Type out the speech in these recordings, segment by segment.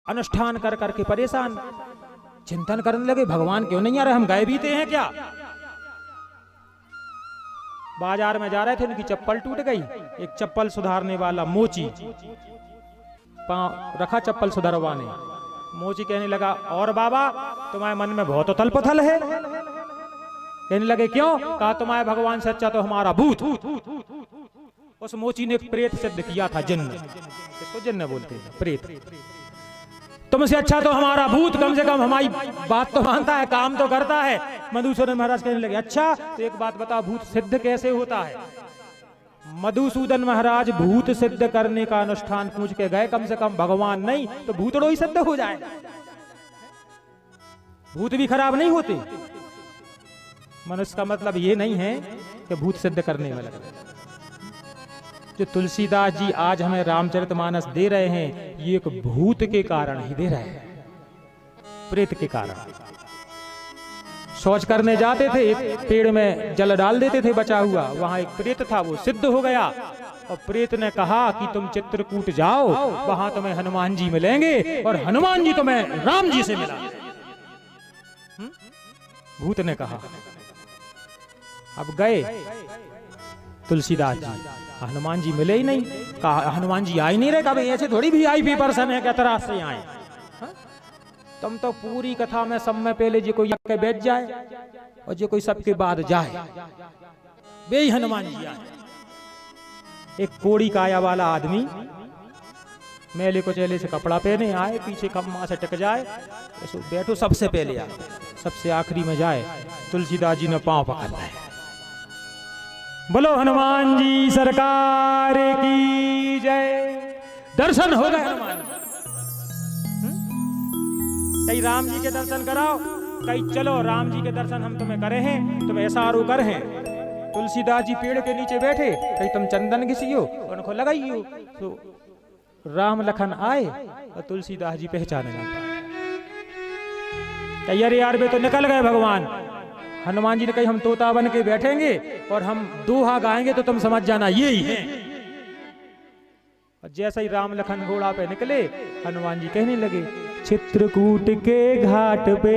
अनुष्ठान कर करके परेशान, चिंतन करने लगे भगवान क्यों नहीं आ रहे, हम गए बीते हैं क्या। बाजार में जा रहे थे, उनकी चप्पल टूट गई। एक चप्पल सुधारने वाला मोची पांव रखा चप्पल सुधारवाने, मोची कहने लगा और बाबा तुम्हारे मन में बहुत उथल पुथल है। कहने लगे क्यों, कहा तुम्हारे भगवान से अच्छा तो हमारा भूत। उस मोची ने एक प्रेत सिद्ध किया था, जिन्न, इसको जिन्न बोलते हैं, प्रेत। तुमसे अच्छा तो हमारा भूत, कम से कम हमारी बात तो मानता है, काम तो करता है। मधुसूदन महाराज कहने लगे अच्छा तो एक बात बता, भूत सिद्ध कैसे होता है। मधुसूदन महाराज भूत सिद्ध करने का अनुष्ठान पूछ के गए, कम से कम भगवान नहीं तो भूतड़ो ही सिद्ध हो जाए, भूत भी खराब नहीं होते। मनुष्य का मतलब ये नहीं है कि भूत सिद्ध करने में लगे। जो तुलसीदास जी आज हमें रामचरितमानस दे रहे हैं, ये एक भूत के कारण ही दे रहे हैं, प्रेत के कारण। शौच करने जाते थे, पेड़ में जल डाल देते थे बचा हुआ, वहां एक प्रेत था, वो सिद्ध हो गया। और प्रेत ने कहा कि तुम चित्रकूट जाओ, वहां तुम्हें हनुमान जी मिलेंगे, और हनुमान जी तुम्हें राम जी से मिला। भूत ने कहा। अब गए तुलसीदास जी, हनुमान जी मिले ही नहीं। कहा हनुमान जी आ ही नहीं रहे। कहा ऐसे थोड़ी VIP पर्सन है क्या तरह से आए, तुम तो पूरी कथा में सब में पहले जी कोई के बैठ जाए और जो कोई सबके बाद जाए, वे ही हनुमान जी आए। एक कोड़ी काया वाला आदमी मेले को चेले से कपड़ा पहने आए, पीछे कम्मा से टिक जाए, बैठो सबसे पहले आए, सबसे आखिरी में जाए। तुलसीदास जी ने पांव पकड़ लाए। बोलो हनुमान जी सरकार की जय। दर्शन हो गए हनुमान जी। कहीं राम जी के दर्शन कराओ, कहीं चलो राम जी के दर्शन हम तुम्हें करे हैं, तुम ऐसा आरोगर हैं। तुलसीदास जी पेड़ के नीचे बैठे, कहीं तुम चंदन घिसियो उनको लगाइयो। तो राम लखन आए और तुलसीदास जी पहचाने नहीं पाए। अरे यार वे तो निकल गए भगवान। हनुमान जी ने कही हम तोता बन के बैठेंगे और हम दोहा गाएंगे तो तुम समझ जाना ये ही है। और जैसे ही राम लखन घोड़ा पे निकले, हनुमान जी कहने लगे चित्रकूट के घाट पे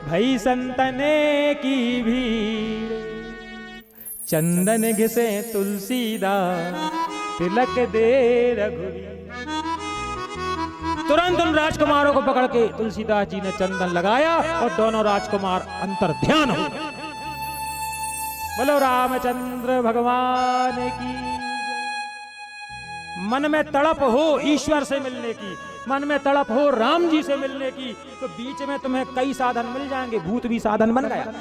भई संतने की भीड़, चंदन घिसे तुलसीदास तिलक दे रघुवीर। तुरंत उन राजकुमारों को पकड़ के तुलसीदास जी ने चंदन लगाया और दोनों राजकुमार अंतर ध्यान हो गए। बोलो रामचंद्र भगवान की। मन में तड़प हो ईश्वर से मिलने की, मन में तड़प हो राम जी से मिलने की, तो बीच में तुम्हें कई साधन मिल जाएंगे। भूत भी साधन बन गया।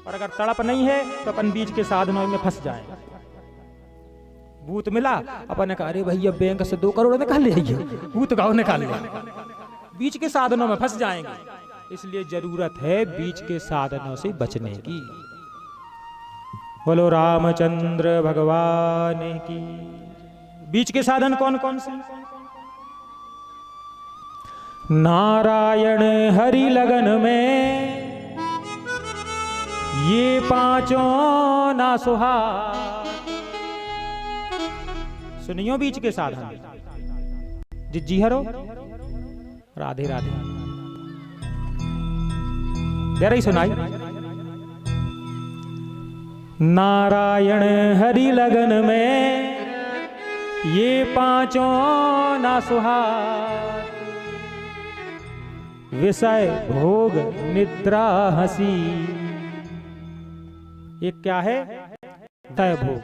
और अगर तड़प नहीं है तो अपन बीच के साधनों में फंस जाएंगे। भूत मिला, अपन ने कहा अरे भैया बैंक से 2 करोड़ निकाल ले, भूत गाँव निकाल लिया, बीच के साधनों में फंस जाएंगे। इसलिए जरूरत है बीच के साधनों से बचने की। बोलो रामचंद्र भगवान की। बीच के साधन कौन कौन से? नारायण हरि लगन में ये 5 ना सुहा। सुनियो बीच के साधन। जिज्जी हरो राधे राधे दे रही सुनाई। नारायण हरि लगन में ये 5 ना सुहात, विषय भोग निद्रा हंसी। ये क्या है? विषय भोग,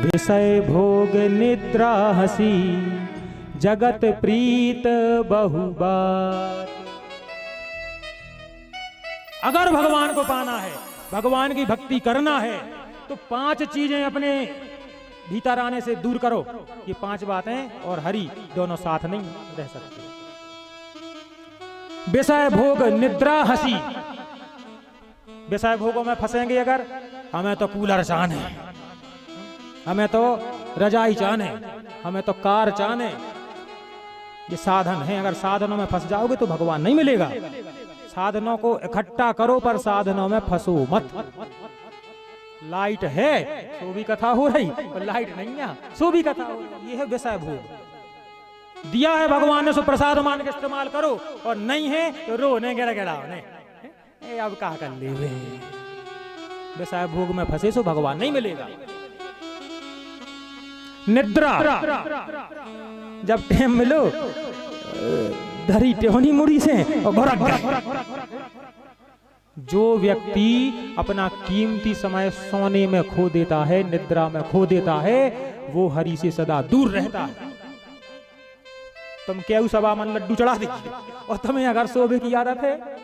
विषय भोग निद्रा हंसी, जगत प्रीत बहुबार। अगर भगवान को पाना है, भगवान की भक्ति करना है, तो 5 चीजें अपने भीतर आने से दूर करो। ये 5 बातें और हरि दोनों साथ नहीं रह सकते। विषय भोग निद्रा हंसी। विषय भोगों में फंसेंगे अगर, हमें तो कूलर चाहने, हमें तो रजाई चाहने, हमें तो कार चाहने। ये साधन है, अगर साधनों में फंस जाओगे तो भगवान नहीं मिलेगा। साधनों को इकट्ठा करो पर साधनों में फंसो मत। लाइट है सो भी कथा हो रही, और लाइट नहीं है सो भी कथा हो रही। ये है विषय भोग। दिया है भगवान ने सो प्रसाद मान के इस्तेमाल करो, और नहीं है तो रोने गिरा गिरा अब कहा कर ले वैसा भोग में फंसे सो भगवान नहीं मिलेगा। निद्रा जब टाइम मिलो धरी टेहनी मुड़ी से और घोरक गए। जो व्यक्ति अपना कीमती समय सोने में खो देता है, निद्रा में खो देता है, वो हरि से सदा दूर रहता है। तुम क्या सवा मन लड्डू चढ़ा दीजिए और तुम्हें अगर सोबे की आदत है